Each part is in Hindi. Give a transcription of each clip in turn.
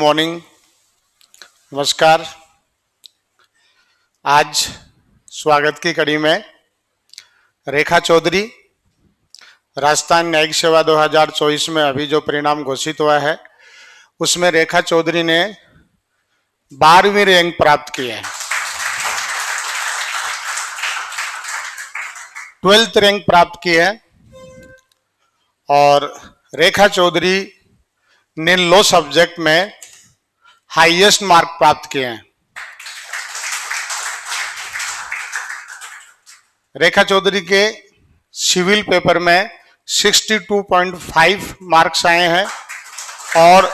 मॉर्निंग, नमस्कार। आज स्वागत की कड़ी में रेखा चौधरी राजस्थान न्यायिक सेवा 2024 में अभी जो परिणाम घोषित हुआ है उसमें रेखा चौधरी ने 12वीं रैंक प्राप्त की है, 12th रैंक प्राप्त की है। और रेखा चौधरी ने लॉ सब्जेक्ट में हाईएस्ट मार्क प्राप्त किए हैं। रेखा चौधरी के सिविल पेपर में 62.5 मार्क्स आए हैं और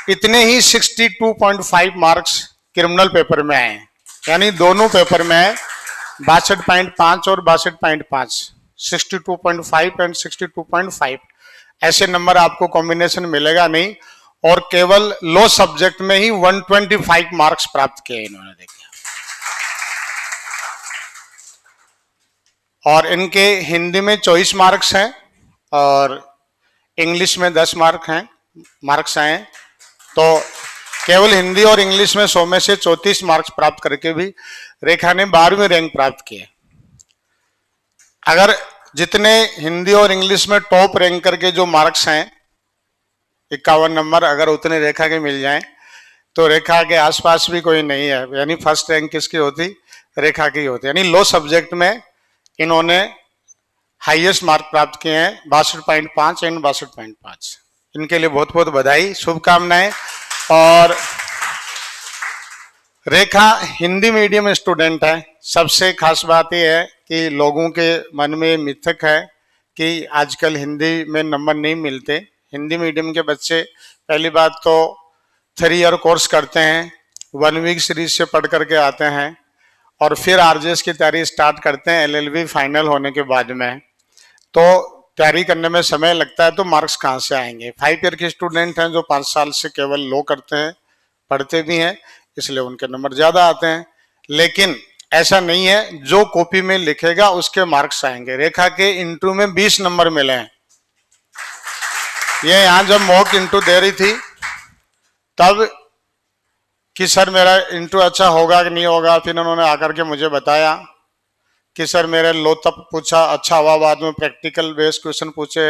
इतने ही 62.5 मार्क्स क्रिमिनल पेपर में आए हैं, यानी दोनों पेपर में 62.5 और 62.5, 62.5 एंड 62.5 ऐसे नंबर आपको कॉम्बिनेशन मिलेगा नहीं। और केवल लॉ सब्जेक्ट में ही 125 मार्क्स प्राप्त किए इन्होंने, देखिए। और इनके हिंदी में 24 मार्क्स हैं और इंग्लिश में 10 मार्क्स आए। तो केवल हिंदी और इंग्लिश में 100 में से 34 मार्क्स प्राप्त करके भी रेखा ने 12वीं रैंक प्राप्त किए। अगर जितने हिंदी और इंग्लिश में टॉप रैंक करके जो मार्क्स हैं 51 नंबर, अगर उतने रेखा के मिल जाएं तो रेखा के आसपास भी कोई नहीं है, यानी फर्स्ट रैंक किसकी होती? रेखा की होती। यानी लॉ सब्जेक्ट में इन्होंने हाईएस्ट मार्क प्राप्त किए हैं, 62.5 एंड 62.5। इनके लिए बहुत बहुत बधाई, शुभकामनाएं। और रेखा हिंदी मीडियम स्टूडेंट है। सबसे खास बात यह है कि लोगों के मन में मिथक है कि आजकल हिंदी में नंबर नहीं मिलते। हिंदी मीडियम के बच्चे पहली बात तो 3 ईयर कोर्स करते हैं, 1 वीक सीरीज से पढ़ करके आते हैं और फिर आरजेएस की तैयारी स्टार्ट करते हैं एलएलबी फाइनल होने के बाद में। तो तैयारी करने में समय लगता है, तो मार्क्स कहाँ से आएंगे? 5 ईयर के स्टूडेंट हैं जो 5 साल से केवल लॉ करते हैं, पढ़ते भी हैं, इसलिए उनके नंबर ज्यादा आते हैं। लेकिन ऐसा नहीं है, जो कॉपी में लिखेगा उसके मार्क्स आएंगे। रेखा के इंटरव्यू में 20 नंबर मिले हैं। ये यहाँ जब मॉक इंटरव्यू दे रही थी तब कि सर मेरा इंटरव्यू अच्छा होगा कि नहीं होगा, फिर उन्होंने आकर के मुझे बताया कि सर मेरे लो तब पूछा अच्छा हुआ, बाद में प्रैक्टिकल बेस्ड क्वेश्चन पूछे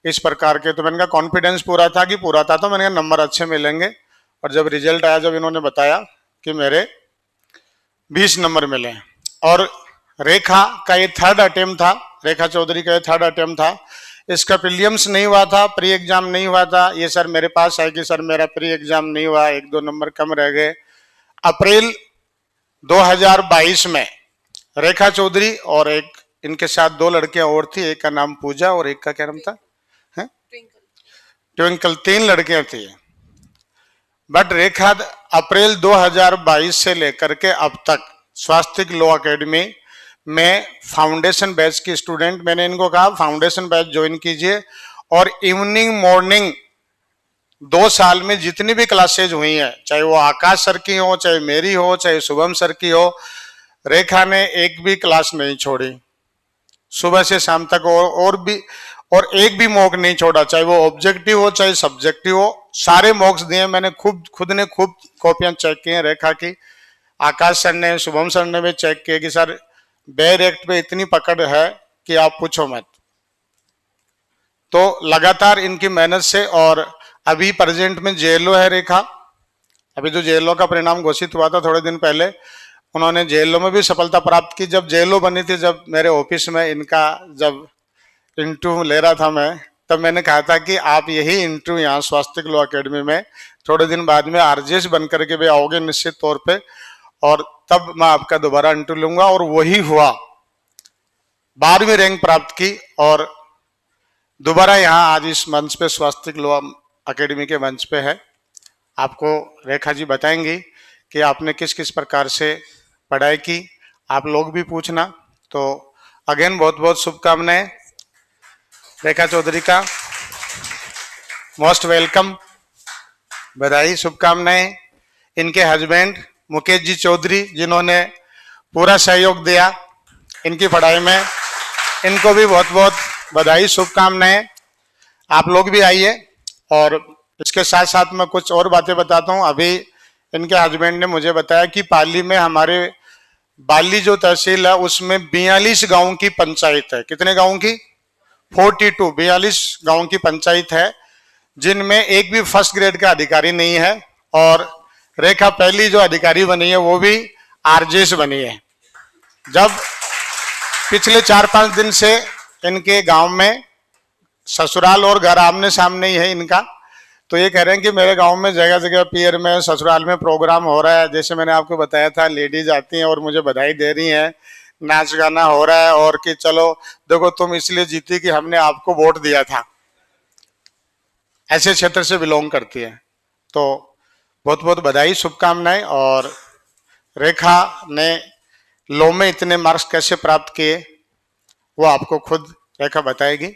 इस प्रकार के। तो मैंने कहा कॉन्फिडेंस पूरा था कि पूरा था, तो मैंने कहा नंबर अच्छे मिलेंगे। और जब रिजल्ट आया, जब इन्होंने बताया कि मेरे 20 नंबर मिले। और रेखा का ये 3rd अटेम्प्ट था, रेखा चौधरी का ये 3rd अटेम्प्ट था। इसका प्रीलिम्स नहीं हुआ था, प्री एग्जाम नहीं हुआ था। ये सर मेरे पास है कि सर मेरा प्री एग्जाम नहीं हुआ, 1-2 नंबर कम रह गए। अप्रैल 2022 में रेखा चौधरी और एक इनके साथ 2 लड़कियां और थी, एक का नाम पूजा और एक का क्या नाम था? ट्विंकल। 3 लड़कियां थी। बट रेखा अप्रैल 2022 से लेकर के अब तक स्वास्तिक लॉ अकेडमी में फाउंडेशन बैच की स्टूडेंट, मैंने इनको कहा फाउंडेशन बैच ज्वाइन कीजिए और इवनिंग मॉर्निंग 2 साल में जितनी भी क्लासेज हुई हैं, चाहे वो आकाश सर की हो, चाहे मेरी हो, चाहे शुभम सर की हो, रेखा ने एक भी क्लास नहीं छोड़ी, सुबह से शाम तक। और एक भी मॉक नहीं छोड़ा, चाहे वो ऑब्जेक्टिव हो चाहे सब्जेक्टिव हो, सारे मॉक्स दिए मैंने। खुद ने खूब कॉपियां चेक की हैं रेखा की। आकाश सर ने, शुभम सर ने भी चेक किए कि सर बेयर एक्ट पे इतनी पकड़ है कि आप पूछो मत। तो लगातार इनकी मेहनत से, और अभी प्रेजेंट में जेएलओ है रेखा। अभी जो जेएलओ का परिणाम घोषित हुआ था थोड़े दिन पहले, उन्होंने जेएलओ में भी सफलता प्राप्त की। जब जेएलओ बनी थी, जब मेरे ऑफिस में इनका जब इंटरव्यू ले रहा था मैं, तब मैंने कहा था कि आप यही इंटरव्यू यहाँ स्वास्तिक लॉ अकेडमी में थोड़े दिन बाद में आरजेएस बन करके भी आओगे निश्चित तौर पे, और तब मैं आपका दोबारा इंटरव्यू लूंगा। और वही हुआ, 12वीं रैंक प्राप्त की और दोबारा यहाँ आज इस मंच पे स्वास्तिक लॉ अकेडमी के मंच पे है। आपको रेखा जी बताएंगी कि आपने किस किस प्रकार से पढ़ाई की, आप लोग भी पूछना। तो अगेन बहुत बहुत शुभकामनाएं रेखा चौधरी का, मोस्ट वेलकम, बधाई, शुभकामनाएं। इनके हस्बैंड मुकेश जी चौधरी, जिन्होंने पूरा सहयोग दिया इनकी पढ़ाई में, इनको भी बहुत बहुत बधाई, शुभकामनाएं। आप लोग भी आइए और इसके साथ साथ मैं कुछ और बातें बताता हूँ। अभी इनके हस्बैंड ने मुझे बताया कि पाली में हमारे बाली जो तहसील है उसमें 42 गांव की पंचायत है। कितने गांव की? 42, 42 गांव की पंचायत है जिनमें एक भी फर्स्ट ग्रेड का अधिकारी नहीं है। और रेखा पहली जो अधिकारी बनी है वो भी आरजेएस बनी है। जब पिछले 4-5 दिन से इनके गांव में ससुराल और घर आमने सामने ही है इनका, तो ये कह रहे हैं कि मेरे गांव में जगह जगह पियर में ससुराल में प्रोग्राम हो रहा है। जैसे मैंने आपको बताया था, लेडीज आती हैं और मुझे बधाई दे रही हैं, नाच गाना हो रहा है, और कि चलो देखो तुम इसलिए जीती कि हमने आपको वोट दिया था। ऐसे क्षेत्र से बिलोंग करती है। तो बहुत बहुत बधाई, शुभकामनाएं। और रेखा ने लॉ में इतने मार्क्स कैसे प्राप्त किए वो आपको खुद रेखा बताएगी।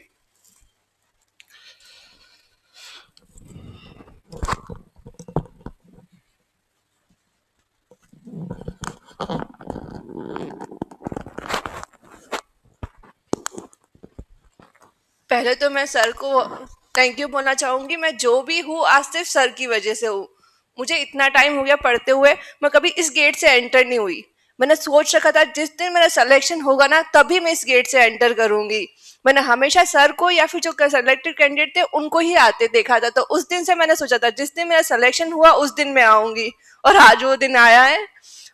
पहले तो मैं सर को थैंक यू बोलना चाहूंगी। मैं जो भी हूँ आज सिर्फ सर की वजह से हूँ। मुझे इतना टाइम हो गया पढ़ते हुए, मैं कभी इस गेट से एंटर नहीं हुई। मैंने सोच रखा था जिस दिन मेरा सिलेक्शन होगा ना तभी मैं इस गेट से एंटर करूंगी। मैंने हमेशा सर को या फिर जो सेलेक्टेड कैंडिडेट थे उनको ही आते देखा था। तो उस दिन से मैंने सोचा था जिस दिन मेरा सिलेक्शन हुआ उस दिन मैं आऊंगी, और आज वो दिन आया है।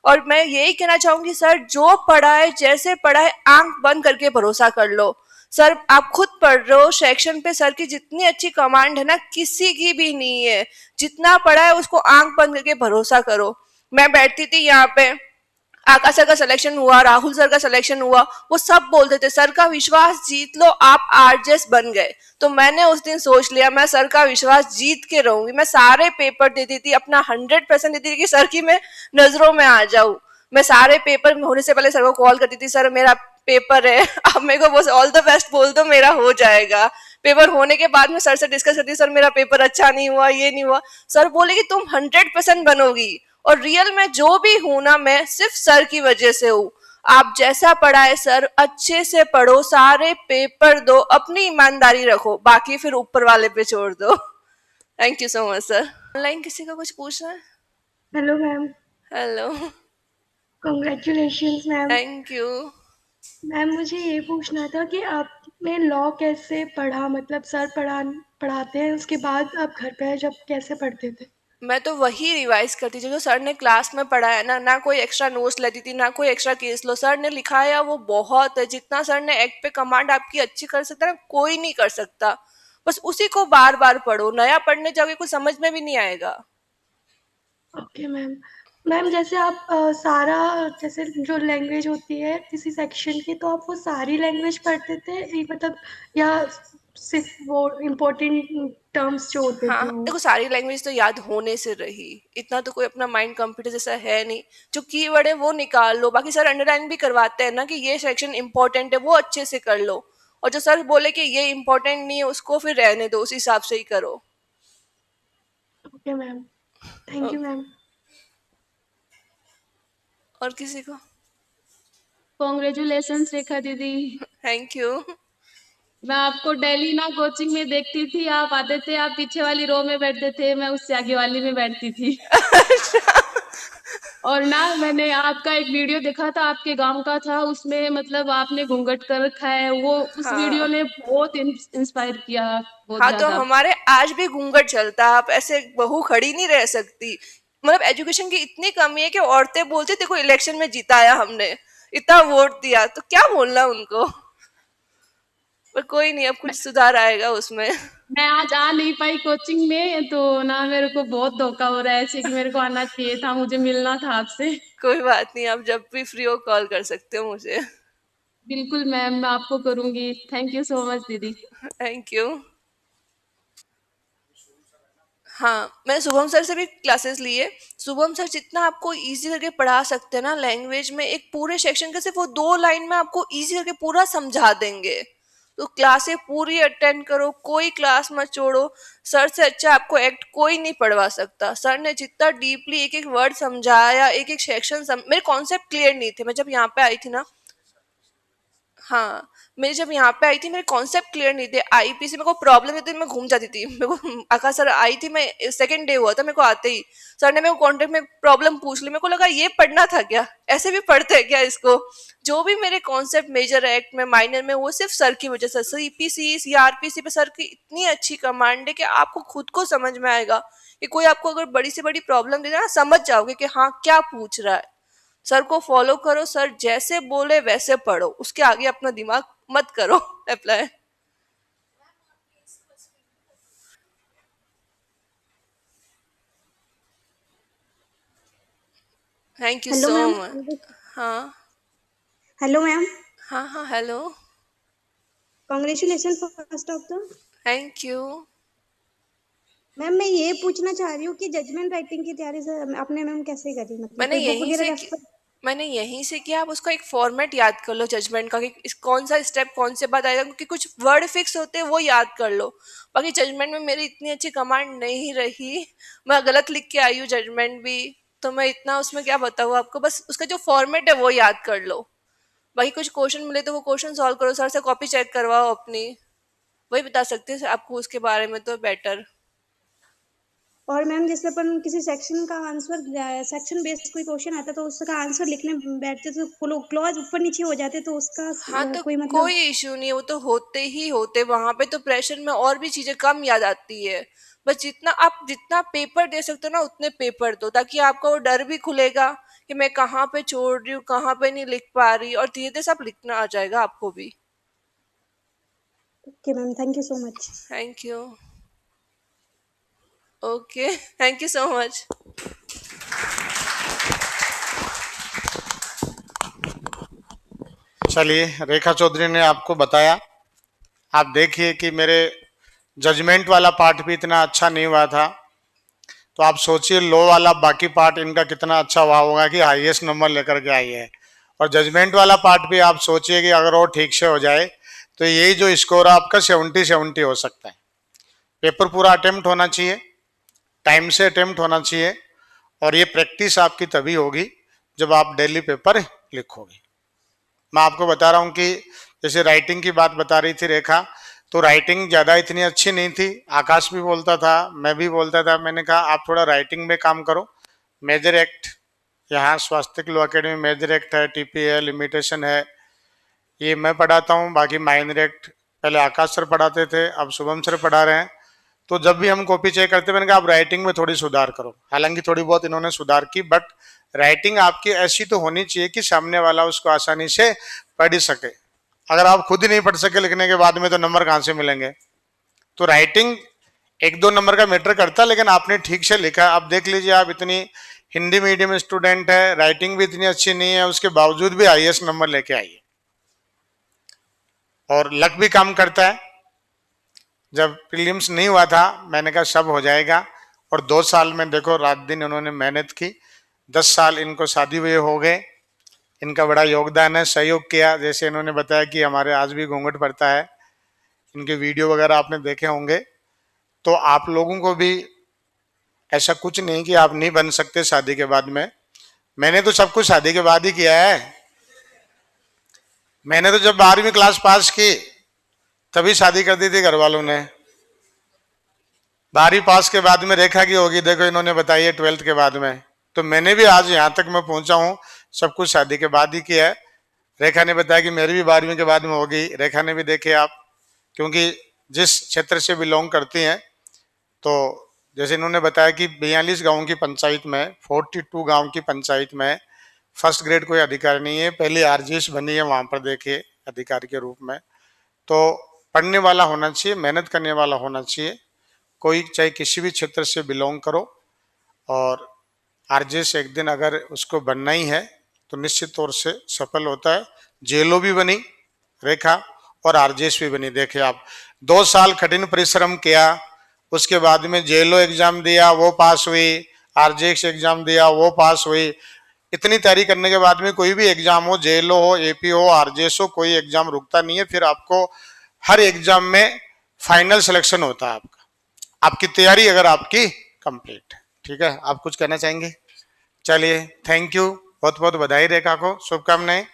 और मैं यही कहना चाहूंगी, सर जो पढ़ाए जैसे पढ़ाए आंख बंद करके भरोसा कर लो। सर आप खुद पढ़ रहे हो सेक्शन पे, सर की जितनी अच्छी कमांड है ना किसी की भी नहीं है। जितना पढ़ा है उसको आंख बंद करके भरोसा करो। मैं बैठती थी यहाँ पे, आकाश सर का सिलेक्शन हुआ, राहुल सर का सिलेक्शन हुआ, वो सब बोलते थे सर का विश्वास जीत लो आप आरजेएस बन गए। तो मैंने उस दिन सोच लिया मैं सर का विश्वास जीत के रहूंगी। मैं सारे पेपर देती थी, अपना 100% देती थी कि सर की मैं नजरों में आ जाऊं। मैं सारे पेपर होने से पहले सर को कॉल करती थी, सर मेरा पेपर है, आप मेरे को बस ऑल द बेस्ट बोल दो मेरा हो जाएगा। पेपर होने के बाद में सर से डिस्कस करती, सर मेरा पेपर अच्छा नहीं हुआ, ये नहीं हुआ। सर बोले कि तुम 100% बनोगी। और रियल में जो भी हूं ना मैं सिर्फ सर की वजह से हूँ। आप जैसा पढ़ाए सर अच्छे से पढ़ो, सारे पेपर दो, अपनी ईमानदारी रखो, बाकी फिर ऊपर वाले पे छोड़ दो। Thank you so much sir. Online किसी का कुछ पूछना है? Hello ma'am. Hello. Congratulations ma'am. Thank you. Ma'am मुझे ये पूछना था कि आपने लॉ कैसे पढ़ा, मतलब सर पढ़ाते हैं उसके बाद आप घर पे जब कैसे पढ़ते थे? मैं तो वही रिवाइज करती थी जो सर ने क्लास में पढ़ाया ना, ना कोई एक्स्ट्रा नोट्स लेती थी ना कोई एक्स्ट्रा केस लो। सर ने लिखाया वो बहुत है, जितना सर ने एक्ट पे कमांड आपकी अच्छी कर सकता है ना कोई नहीं कर सकता। बस उसी को बार बार पढ़ो, नया पढ़ने जाओगे कुछ समझ में भी नहीं आएगा। Okay ma'am. मैम जैसे आप सारा, जैसे जो लैंग्वेज होती है किसी सेक्शन की, तो आप वो सारी लैंग्वेज पढ़ते थे मतलब, या सिर्फ वो इम्पोर्टेंट टर्म्स जो होते हाँ थे वो? देखो, सारी लैंग्वेज तो याद होने से रही, इतना तो कोई अपना माइंड कंप्यूटर जैसा है नहीं। जो कीवर्ड है वो निकाल लो, बाकी सर अंडरलाइन भी करवाते हैं ना कि ये सेक्शन इंपॉर्टेंट है, वो अच्छे से कर लो। और जो सर बोले कि ये इंपॉर्टेंट नहीं है उसको फिर रहने दो, उस हिसाब से ही करो। Okay ma'am. Thank you ma'am. और किसी को? कॉन्ग्रेचुलेशंस रेखा दीदी। Thank you. मैं आपको डेली ना कोचिंग में देखती थी, आप आते थे, आप पीछे वाली रो में बैठते थे, मैं उससे आगे वाली में बैठती थी। और ना मैंने आपका एक वीडियो देखा था, आपके गांव का था, उसमें मतलब आपने घूंघट कर रखा है, वो उस वीडियो हाँ ने बहुत इंस्पायर किया, बहुत हाँ, तो ज्यादा। हमारे आज भी घूंघट चलता है, आप ऐसे बहू खड़ी नहीं रह सकती। मतलब एजुकेशन की इतनी कमी है कि औरतें बोलती देखो इलेक्शन में जिताया हमने, इतना वोट दिया, तो क्या बोलना उनको। पर कोई नहीं, अब कुछ सुधार आएगा उसमें। मैं आज आ नहीं पाई कोचिंग में, तो ना मेरे को बहुत धोखा हो रहा है ऐसे कि मेरे को आना चाहिए था, मुझे मिलना था आपसे। कोई बात नहीं, आप जब भी फ्री हो कॉल कर सकते हो मुझे। बिल्कुल मैम, मैं आपको करूंगी। थैंक यू सो मच दीदी। Thank you. हाँ, मैंने शुभम सर से भी क्लासेस लिए। शुभम सर जितना आपको इजी करके पढ़ा सकते हैं ना लैंग्वेज में, एक पूरे सेक्शन के सिर्फ वो 2 लाइन में आपको इजी करके पूरा समझा देंगे। तो क्लासे पूरी अटेंड करो, कोई क्लास मत छोड़ो। सर से अच्छा आपको एक्ट कोई नहीं पढ़वा सकता। सर ने जितना डीपली एक एक वर्ड समझाया, एक एक सेक्शन मेरे कॉन्सेप्ट क्लियर नहीं थे मैं जब यहाँ पे आई थी ना। हाँ, मैं जब यहाँ पे आई थी मेरे कॉन्सेप्ट क्लियर नहीं थे, आईपीसी मेरे को प्रॉब्लम थी, मैं घूम जाती थी। मेरे को आकाश सर आई थी, मैं सेकंड डे हुआ था मेरे को आते ही, सर ने मेरे को कॉन्टेक्ट में प्रॉब्लम पूछ ली, मेरे को लगा ये पढ़ना था क्या, ऐसे भी पढ़ते हैं क्या इसको। जो भी मेरे कॉन्सेप्ट मेजर एक्ट में माइनर में, वो सिर्फ सर की वजह से, सीपीसी या आरपीसी पे सर की इतनी अच्छी कमांड है कि आपको खुद को समझ में आएगा कि कोई आपको अगर बड़ी से बड़ी प्रॉब्लम दे ना, समझ जाओगे कि हाँ क्या पूछ रहा है। सर को फॉलो करो, सर जैसे बोले वैसे पढ़ो, उसके आगे अपना दिमाग मत करो apply. Thank you hello so ma'am. Much. हाँ हेलो मैम। हाँ हाँ, hello. Congratulation first of the. Thank you. Ma'am मैं ये पूछना चाह रही हूँ कि जजमेंट राइटिंग की तैयारी से आपने मैम कैसे करी, मतलब मैंने कोई बुक यहीं वगैरह से कि, रेफर? मैंने यहीं से किया। आप उसका एक फॉर्मेट याद कर लो जजमेंट का, कि कौन सा स्टेप कौन से बाद आएगा, क्योंकि कुछ वर्ड फिक्स होते हैं वो याद कर लो। बाकी जजमेंट में मेरी इतनी अच्छी कमांड नहीं रही, मैं गलत लिख के आई हूँ जजमेंट भी, तो मैं इतना उसमें क्या बताऊँ आपको। बस उसका जो फॉर्मेट है वो याद कर लो। बाकी कुछ क्वेश्चन मिले तो वो क्वेश्चन सॉल्व करो, सर से कॉपी चेक करवाओ अपनी, वही बता सकते हैं आपको उसके बारे में तो बेटर। और मैम जैसे अपन किसी सेक्शन का आंसर, सेक्शन बेस्ड कोई क्वेश्चन आता है तो उसका आंसर लिखने बैठते तो क्लॉज ऊपर नीचे हो जाते तो उसका हाँ तो कोई कोई मतलब? इश्यू नहीं है, वो तो होते ही होते, वहां पे तो प्रेशर में और भी चीजें कम याद आती है। बस जितना पेपर दे सकते हो ना उतने पेपर दो, ताकि आपका वो डर भी खुलेगा कि मैं कहाँ पे छोड़ रही हूँ, कहाँ पे नहीं लिख पा रही, और धीरे धीरे सब लिखना आ जाएगा आपको भी। Okay ma'am, thank you so much. Thank you. Okay, thank you so much. चलिए, रेखा चौधरी ने आपको बताया। आप देखिए कि मेरे जजमेंट वाला पार्ट भी इतना अच्छा नहीं हुआ था, तो आप सोचिए लो वाला बाकी पार्ट इनका कितना अच्छा हुआ होगा कि हाईएस्ट नंबर लेकर के आई है। और जजमेंट वाला पार्ट भी आप सोचिए कि अगर वो ठीक से हो जाए तो यही जो स्कोर है आपका 70-70 हो सकता है। पेपर पूरा अटेम्प्ट होना चाहिए, टाइम से अटेम्प्ट होना चाहिए, और ये प्रैक्टिस आपकी तभी होगी जब आप डेली पेपर लिखोगे। मैं आपको बता रहा हूँ कि जैसे राइटिंग की बात बता रही थी रेखा, तो राइटिंग ज़्यादा इतनी अच्छी नहीं थी। आकाश भी बोलता था, मैं भी बोलता था, मैंने कहा आप थोड़ा राइटिंग में काम करो। मेजर एक्ट, यहाँ स्वास्थ्य लॉ अकेडमी मेजर एक्ट है, टीपी है, लिमिटेशन है, ये मैं पढ़ाता हूँ। बाकी माइनर एक्ट पहले आकाश सर पढ़ाते थे, अब शुभम सर पढ़ा रहे हैं। तो जब भी हम कॉपी चेक करते मैंने कहा आप राइटिंग में थोड़ी सुधार करो। हालांकि थोड़ी बहुत इन्होंने सुधार की, बट राइटिंग आपकी ऐसी तो होनी चाहिए कि सामने वाला उसको आसानी से पढ़ ही सके। अगर आप खुद ही नहीं पढ़ सके लिखने के बाद में तो नंबर कहाँ से मिलेंगे। तो राइटिंग 1-2 नंबर का मैटर करता है, लेकिन आपने ठीक से लिखा। आप देख लीजिए, आप इतनी हिंदी मीडियम स्टूडेंट है, राइटिंग भी इतनी अच्छी नहीं है, उसके बावजूद भी हाईएस्ट नंबर लेके आई है। और लक भी काम करता है। जब प्रीलिम्स नहीं हुआ था मैंने कहा सब हो जाएगा, और 2 साल में देखो रात दिन उन्होंने मेहनत की। 10 साल इनको शादी हुए हो गए, इनका बड़ा योगदान है, सहयोग किया। जैसे इन्होंने बताया कि हमारे आज भी घूंघट पड़ता है, इनके वीडियो वगैरह आपने देखे होंगे। तो आप लोगों को भी ऐसा कुछ नहीं कि आप नहीं बन सकते शादी के बाद में। मैंने तो सब कुछ शादी के बाद ही किया है। मैंने तो जब 12वीं क्लास पास की तभी शादी कर दी थी घर वालों ने। 12वीं पास के बाद में रेखा की होगी, देखो इन्होंने बताई है 12th के बाद में। तो मैंने भी आज यहाँ तक मैं पहुंचा हूँ सब कुछ शादी के बाद ही किया है। रेखा ने बताया कि मेरी भी 12वीं के बाद में होगी। रेखा ने भी देखे आप, क्योंकि जिस क्षेत्र से बिलोंग करती हैं, तो जैसे इन्होंने बताया कि 42 गाँव की पंचायत में, 42 गाँव की पंचायत में फर्स्ट ग्रेड कोई अधिकारी नहीं है। पहले आरजीएस बनी है वहां पर, देखिए अधिकारी के रूप में। तो पढ़ने वाला होना चाहिए, मेहनत करने वाला होना चाहिए, कोई चाहे किसी भी क्षेत्र से बिलोंग करो। और आरजेएस एक दिन अगर उसको बनना ही है तो निश्चित तौर से सफल होता है। जेलो भी बनी रेखा और आरजेएस भी बनी। देखिए आप 2 साल कठिन परिश्रम किया, उसके बाद में जेलो एग्जाम दिया, वो पास हुई, आरजेएस एग्जाम दिया, वो पास हुई। इतनी तैयारी करने के बाद में कोई भी एग्जाम हो, जेलो हो, एपी हो, आरजेएस हो, कोई एग्जाम रुकता नहीं है। फिर आपको हर एग्जाम में फाइनल सिलेक्शन होता है आपका, आपकी तैयारी अगर आपकी कंप्लीट है। ठीक है, आप कुछ कहना चाहेंगे? चलिए, थैंक यू, बहुत बहुत बधाई रेखा को, शुभकामनाएं।